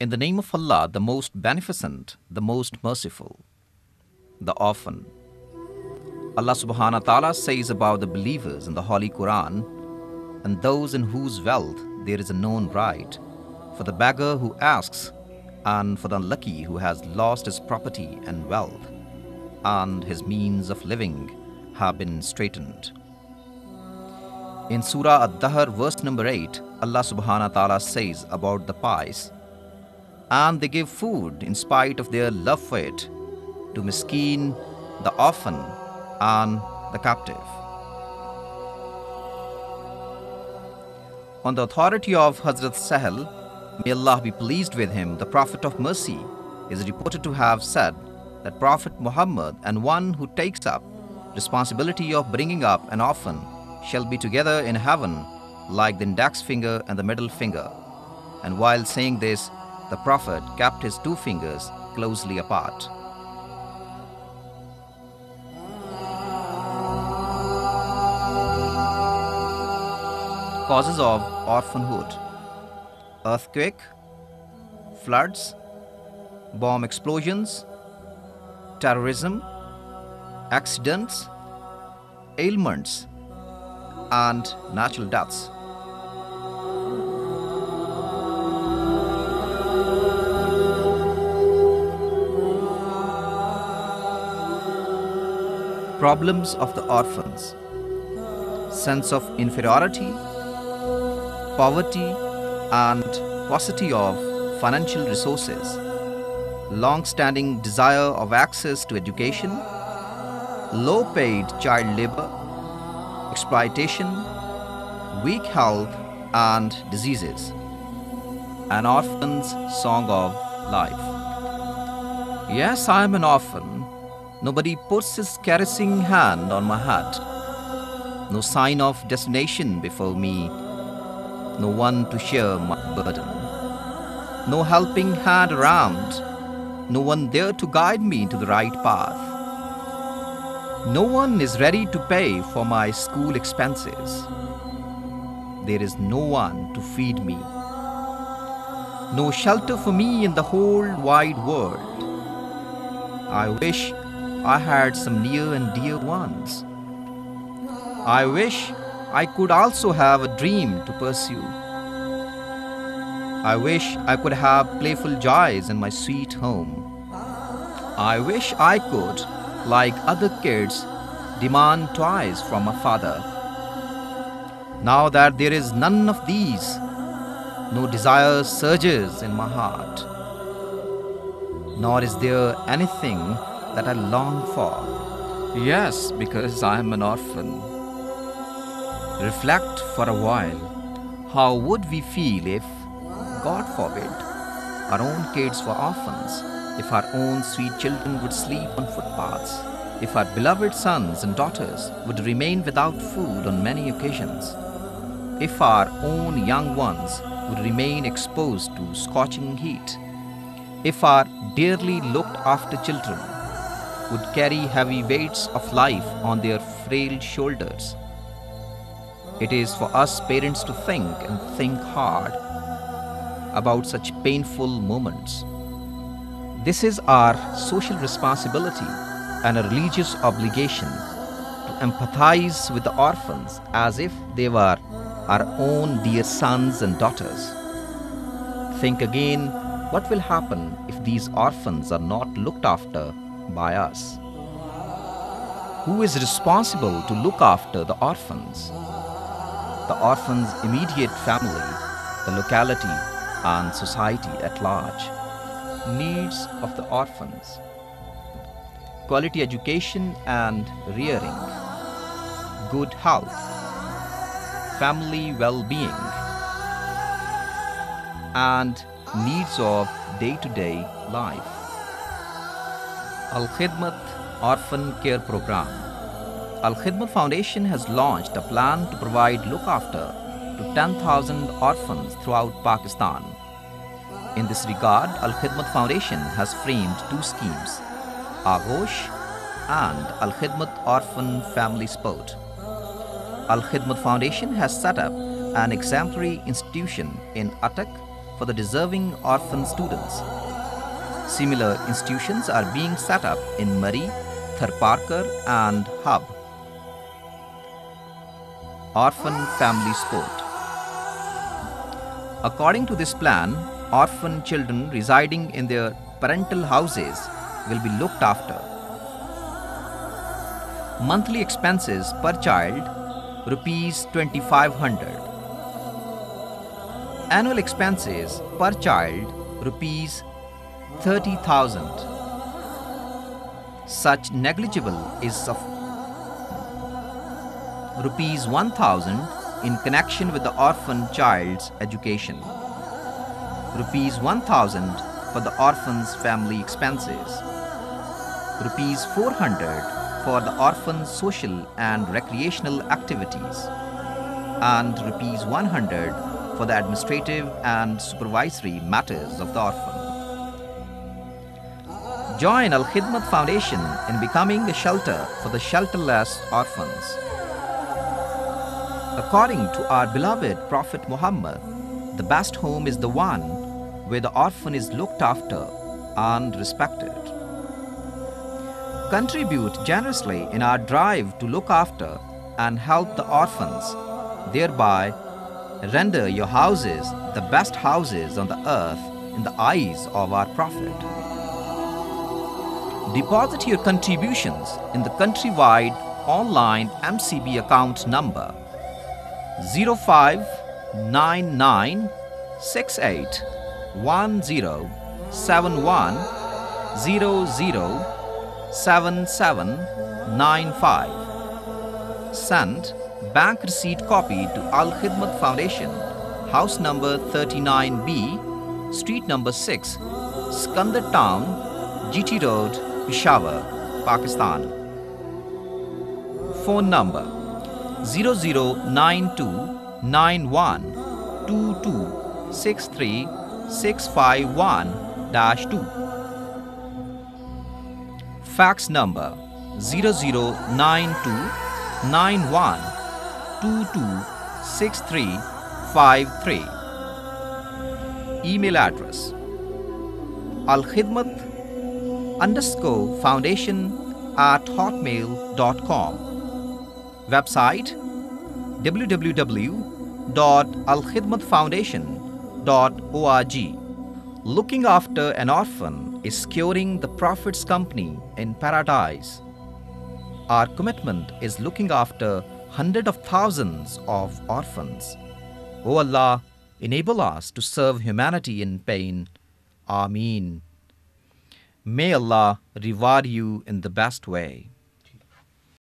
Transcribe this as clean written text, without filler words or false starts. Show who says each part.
Speaker 1: In the name of Allah, the most beneficent, the most merciful. The Orphan. Allah subhanahu wa ta'ala says about the believers in the Holy Quran, and those in whose wealth there is a known right, for the beggar who asks, and for the unlucky who has lost his property and wealth, and his means of living have been straitened. In Surah Ad-Dahr, verse number 8, Allah subhanahu wa ta'ala says about the pious, and they give food in spite of their love for it to miskeen, the orphan, and the captive. On the authority of Hazrat Sahel, may Allah be pleased with him, the Prophet of Mercy is reported to have said that Prophet Muhammad and one who takes up responsibility of bringing up an orphan shall be together in heaven like the index finger and the middle finger. And while saying this, the Prophet kept his two fingers closely apart. Causes of orphanhood: earthquake, floods, bomb explosions, terrorism, accidents, ailments, and natural deaths. Problems of the orphans: sense of inferiority, poverty and paucity of financial resources, long-standing desire of access to education, low-paid child labor, exploitation, weak health and diseases. An orphan's song of life. Yes, I am an orphan. Nobody puts his caressing hand on my head. No sign of destination before me. No one to share my burden. No helping hand around. No one there to guide me to the right path. No one is ready to pay for my school expenses. There is no one to feed me. No shelter for me in the whole wide world. I wish I had some near and dear ones. I wish I could also have a dream to pursue. I wish I could have playful joys in my sweet home. I wish I could, like other kids, demand toys from my father. Now that there is none of these, no desire surges in my heart. Nor is there anything that I long for. Yes, because I am an orphan. Reflect for a while. How would we feel if, God forbid, our own kids were orphans? If our own sweet children would sleep on footpaths? If our beloved sons and daughters would remain without food on many occasions? If our own young ones would remain exposed to scorching heat? If our dearly looked after children would carry heavy weights of life on their frail shoulders? It is for us parents to think and think hard about such painful moments. This is our social responsibility and a religious obligation to empathize with the orphans as if they were our own dear sons and daughters. Think again, what will happen if these orphans are not looked after by us? Who is responsible to look after the orphans? The orphan's immediate family, the locality, and society at large. Needs of the orphans: quality education and rearing, good health, family well-being, and needs of day-to-day life. Al-Khidmat Orphan Care Program. Al-Khidmat Foundation has launched a plan to provide look-after to 10,000 orphans throughout Pakistan. In this regard, Al-Khidmat Foundation has framed two schemes, Agosh and Al-Khidmat Orphan Family Support. Al-Khidmat Foundation has set up an exemplary institution in Attak for the deserving orphan students. Similar institutions are being set up in Murray, Tharparkar and Hub. Orphan Family Support. According to this plan, orphan children residing in their parental houses will be looked after. Monthly expenses per child Rs 2,500. Annual expenses per child Rs 30,000. Such negligible is of Rs 1,000 in connection with the orphan child's education. Rs 1,000 for the orphan's family expenses. Rs 400 for the orphan's social and recreational activities. And Rs 100 for the administrative and supervisory matters of the orphan. Join Al-Khidmat Foundation in becoming a shelter for the shelterless orphans. According to our beloved Prophet Muhammad, the best home is the one where the orphan is looked after and respected. Contribute generously in our drive to look after and help the orphans, thereby render your houses the best houses on the earth in the eyes of our Prophet. Deposit your contributions in the countrywide online MCB account number 05996810077795. Send bank receipt copy to Al-Khidmat Foundation, house number 39B, street number 6, Skandar Town, GT Road, Peshawar, Pakistan. Phone number 009291226365 Fax number 009291226353. Email address alkhidmat_foundation@hotmail.com. Website www.alkhidmatfoundation.org. Looking after an orphan is securing the Prophet's company in paradise. Our commitment is looking after hundreds of thousands of orphans. O Allah, enable us to serve humanity in pain. Ameen. May Allah reward you in the best way.